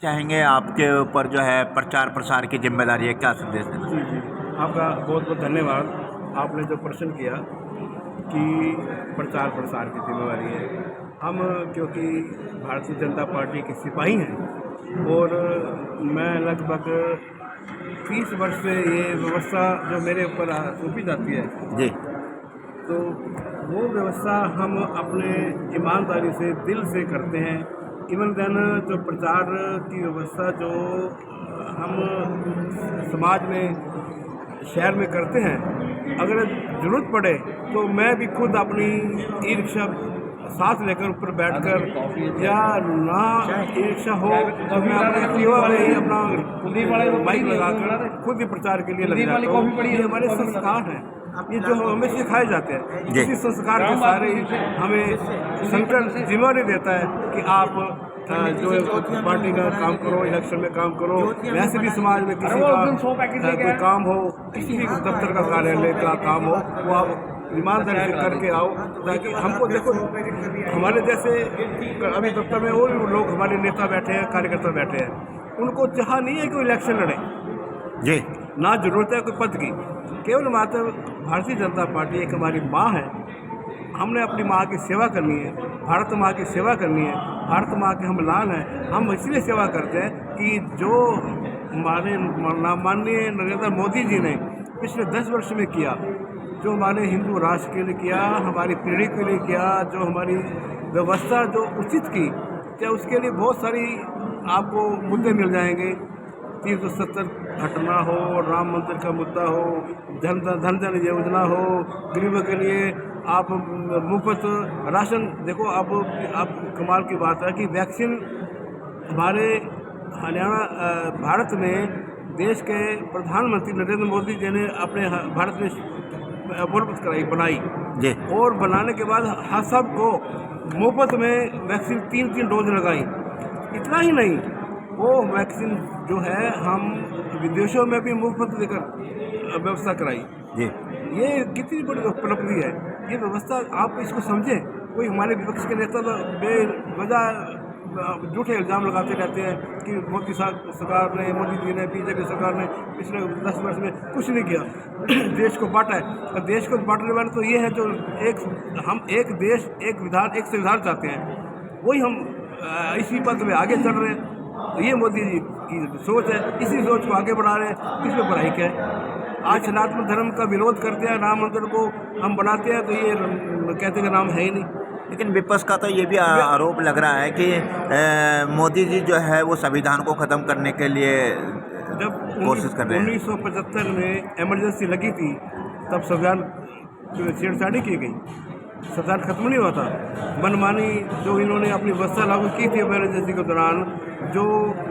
चाहेंगे? आपके ऊपर जो है प्रचार प्रसार की जिम्मेदारी है, क्या संदेश देना? जी जी, आपका बहुत बहुत धन्यवाद। आपने जो प्रश्न किया कि प्रचार प्रसार की जिम्मेवारी है, हम क्योंकि भारतीय जनता पार्टी के सिपाही हैं और मैं लगभग 30 वर्ष से ये व्यवस्था जो मेरे ऊपर सौंपी जाती है, जी तो वो व्यवस्था हम अपने ईमानदारी से दिल से करते हैं। इवन देन जो प्रचार की व्यवस्था जो हम समाज में शहर में करते हैं, अगर ज़रूरत पड़े तो मैं भी खुद अपनी ई रिक्शा साथ लेकर ऊपर बैठकर या ना ई रिक्शा हो तो मैं अपने एक्टिवा में ही अपना बाइक लगाकर खुद ही प्रचार के लिए लग जाता हूँ। ये हमारे संस्कार हैं, ये जो हमें सिखाए जाते हैं। इसी संस्कार के सारे हमें संगठन जिम्मेदारी देता है कि आप जो पार्टी का काम करो, इलेक्शन में काम करो, वैसे भी समाज में किसी का कोई काम हो, किसी भी दफ्तर का कार्यालय का काम हो, वो आप ईमानदारी से करके आओ, ताकि हमको देखो हमारे जैसे अभी दफ्तर में और भी लोग हमारे नेता बैठे हैं, कार्यकर्ता बैठे हैं, उनको चाह नहीं है कि इलेक्शन लड़े जी ना जरूरत है कोई पद की, केवल मात्र भारतीय जनता पार्टी एक हमारी माँ है। हमने अपनी माँ की सेवा करनी है, भारत माँ की सेवा करनी है, भारत माँ के हम लाल हैं। हम इसलिए सेवा करते हैं कि जो हमारे माननीय नरेंद्र मोदी जी ने पिछले 10 वर्ष में किया, जो हमारे हिंदू राष्ट्र के लिए किया, हमारी पीढ़ी के लिए किया, जो हमारी व्यवस्था जो उचित की, क्या उसके लिए बहुत सारी आपको मुद्दे मिल जाएंगे। 370 घटना हो, राम मंदिर का मुद्दा हो, धन जन योजना हो, गरीबों के लिए आप मुफ्त राशन। देखो अब कमाल की बात है कि वैक्सीन हमारे हरियाणा भारत में देश के प्रधानमंत्री नरेंद्र मोदी जी ने अपने भारत में उपलब्ध कराई, बनाई जी और बनाने के बाद हर सबको मुफ्त में वैक्सीन 3-3 डोज लगाई। इतना ही नहीं, वो वैक्सीन जो है हम विदेशों में भी मुफ्त देकर व्यवस्था कराई। जी ये कितनी बड़ी उपलब्धि है। ये व्यवस्था आप इसको समझें। कोई हमारे विपक्ष के नेता तो बेवजह झूठे इल्ज़ाम लगाते रहते हैं कि मोदी सरकार ने, मोदी जी ने, बीजेपी सरकार ने पिछले 10 वर्ष में कुछ नहीं किया, देश को बांटा है। और देश को बांटने वाले तो ये है जो हम एक देश, एक विधान, एक संविधान चाहते हैं, वही हम इसी पद में आगे चल रहे हैं। तो ये मोदी जी की सोच है, इसी सोच को आगे बढ़ा रहे हैं। इसमें बुराई क्या है? आज सनातन धर्म का विरोध करते हैं, राम मंदिर को हम बनाते हैं तो ये कहते हैं कि राम है ही नहीं। लेकिन विपक्ष का तो ये भी आरोप लग रहा है कि मोदी जी जो है वो संविधान को ख़त्म करने के लिए जब कोशिश कर रहे हैं। 1975 में इमरजेंसी लगी थी, तब संविधान छेड़छाड़ी की गई, संविधान खत्म नहीं हुआ था। मनमानी जो इन्होंने अपनी व्यवस्था लागू की थी इमरजेंसी के दौरान, जो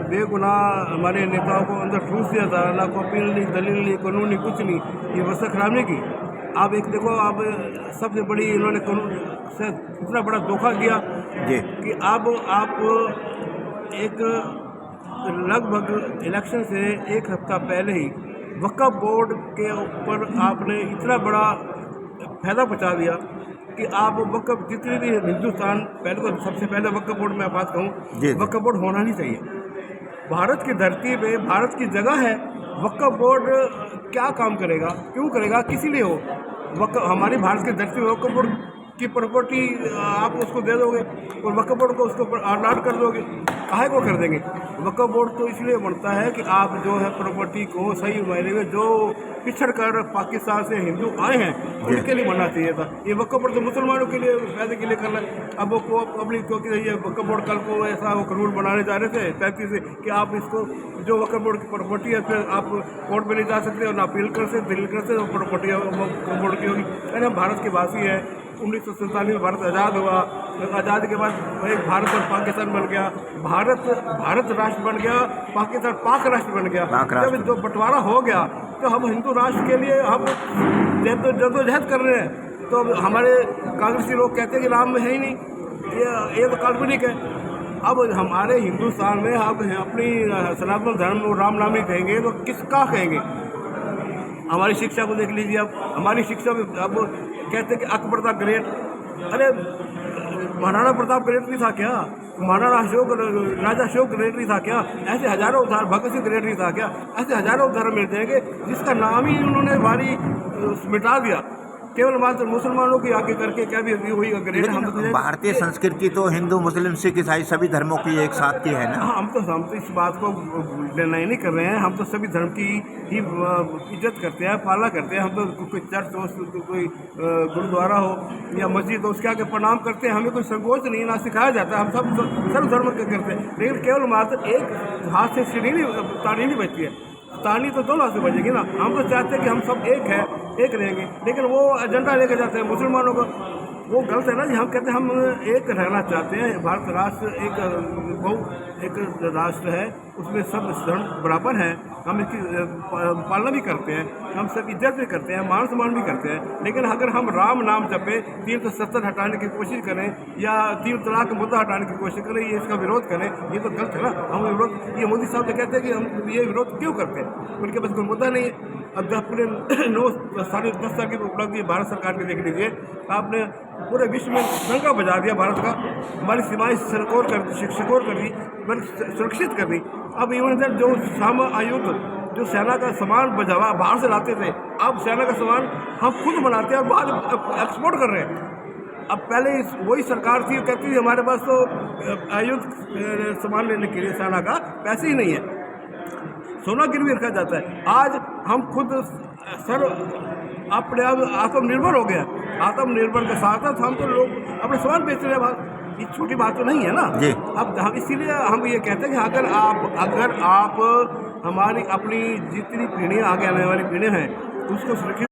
बेगुनाह हमारे नेताओं को अंदर ठूस दिया था, ना को अपील नहीं, दलील नहीं, कानून नहीं, कुछ नहीं, ये व्यवस्था खराब नहीं की। आप एक देखो, आप सबसे बड़ी इन्होंने कानून से इतना बड़ा धोखा किया जी कि अब आप एक लगभग इलेक्शन से 1 हफ्ता पहले ही वक्फ बोर्ड के ऊपर आपने इतना बड़ा फायदा पहुंचा दिया कि आप वक्फ जितने भी हिंदुस्तान, पहले तो सबसे पहले वक्फ बोर्ड में बात कहूँ, वक्फ बोर्ड होना नहीं चाहिए। भारत की धरती पे भारत की जगह है, वक्फ बोर्ड क्या काम करेगा, क्यों करेगा, किसी लिए हो? वक्फ हमारी भारत की धरती में वक्फ बोर्ड की प्रॉपर्टी आप उसको दे दोगे और वक्फ बोर्ड को उसको अलॉट कर दोगे, काहे को कर देंगे? वक्फ बोर्ड तो इसलिए बनता है कि आप जो है प्रॉपर्टी को सही मायने में जो पिछड़ कर पाकिस्तान से हिंदू आए हैं उनके लिए बनना चाहिए था। ये वक्फ बोर्ड तो मुसलमानों के लिए फायदे के लिए करना है। अब वो पब्लिक को ये वक्फ बोर्ड कल को ऐसा वो कानून बनाने जा रहे थे 35 से कि आप इसको जो वक्फ बोर्ड की प्रॉपर्टी है फिर आप कोर्ट में नहीं जा सकते और ना अपील कर सकते, दलील कर सकते, वो प्रॉपर्टी वक्फ बोर्ड की होगी। अरे हम भारत के वासी हैं। 1947 में भारत आज़ाद हुआ, आज़ादी के बाद एक भारत और पाकिस्तान बन गया, भारत राष्ट्र बन गया, पाकिस्तान पाक राष्ट्र बन गया। जब जो बंटवारा हो गया तो हम हिंदू राष्ट्र के लिए हम जद्दोजहद कर रहे हैं। तो हमारे कांग्रेसी लोग कहते हैं कि राम में है ही नहीं, ये तो काल्पनिक है। अब हमारे हिंदुस्तान में अब अपनी सनातन धर्म राम नाम ही कहेंगे तो किसका कहेंगे? हमारी शिक्षा को देख लीजिए। अब हमारी शिक्षा में अब कहते हैं कि अकबर द ग्रेट। अरे महाराणा प्रताप ग्रेट नहीं था क्या? महाराणा अशोक, राजा अशोक ग्रेट नहीं था क्या? ऐसे हजारों उदाहरण, भगत सिंह ग्रेट नहीं था क्या? ऐसे हजारों उदाहरण मिल जाएंगे जिसका नाम ही उन्होंने भारी मिटा दिया, केवल मात्र मुसलमानों की आगे करके क्या भी वही ग्रेट। हम तो भारतीय संस्कृति तो हिंदू, मुस्लिम, सिख, ईसाई सभी धर्मों की एक साथ की है ना। हाँ, हम तो इस बात को डिनाई नहीं कर रहे हैं। हम तो सभी धर्म की ही इज्जत करते हैं, पालना करते हैं। हम तो कोई चर्च हो, कोई गुरुद्वारा हो या मस्जिद हो, उसके आगे प्रणाम करते हैं। हमें कोई संकोच नहीं, ना सिखाया जाता है। हम सब सर्व धर्म के करते हैं, लेकिन केवल मात्र एक हाथ से सीढ़ी नहीं, ताली नहीं बचती है, ताली तो दोनों हाथ से बजेगी ना। हम तो चाहते हैं कि हम सब एक हैं, एक रहेंगे, लेकिन वो एजेंडा लेके जाते हैं मुसलमानों को। वो गलत है ना जी। हम कहते हैं हम एक रहना चाहते हैं। भारत राष्ट्र एक राष्ट्र है, उसमें सब धर्म बराबर हैं। हम इसकी पालना भी करते हैं, हम सब इज्जत भी करते हैं, मान सम्मान भी करते हैं। लेकिन अगर हम राम नाम जपे, 370 हटाने की कोशिश करें या 3 तलाक का मुद्दा हटाने की कोशिश करें, ये इसका विरोध करें, ये तो गलत है ना। हम विरोध, ये मोदी साहब तो कहते हैं कि हम ये विरोध क्यों करते हैं, उनके पास कोई मुद्दा नहीं है। अब पूरे 10 साल की उपलब्धि भारत सरकार की देख लीजिए। आपने पूरे विश्व में डंका बजा दिया भारत का, हमारी सीमाएं सिक्योर कर दी, सुरक्षित कर दी। अब इवन जो आयुध, जो सेना का सामान बजावा बाहर से लाते थे, अब सेना का सामान हम खुद बनाते हैं और बाहर एक्सपोर्ट कर रहे हैं। अब पहले वही सरकार थी, कहती थी हमारे पास तो आयुध सामान लेने के लिए सेना का पैसे ही नहीं है, सोना गिरवी रखा जाता है। आज हम खुद अपने आप आत्मनिर्भर हो गया। आत्मनिर्भर के साथ साथ हम तो लोग अपने सामान बेच रहे हैं। ये छोटी बात तो नहीं है ना। अब हम इसीलिए हम ये कहते हैं कि अगर आप हमारी अपनी जितनी पीढ़ियाँ, आगे आने वाली पीढ़ियाँ हैं, उसको सुरक्षित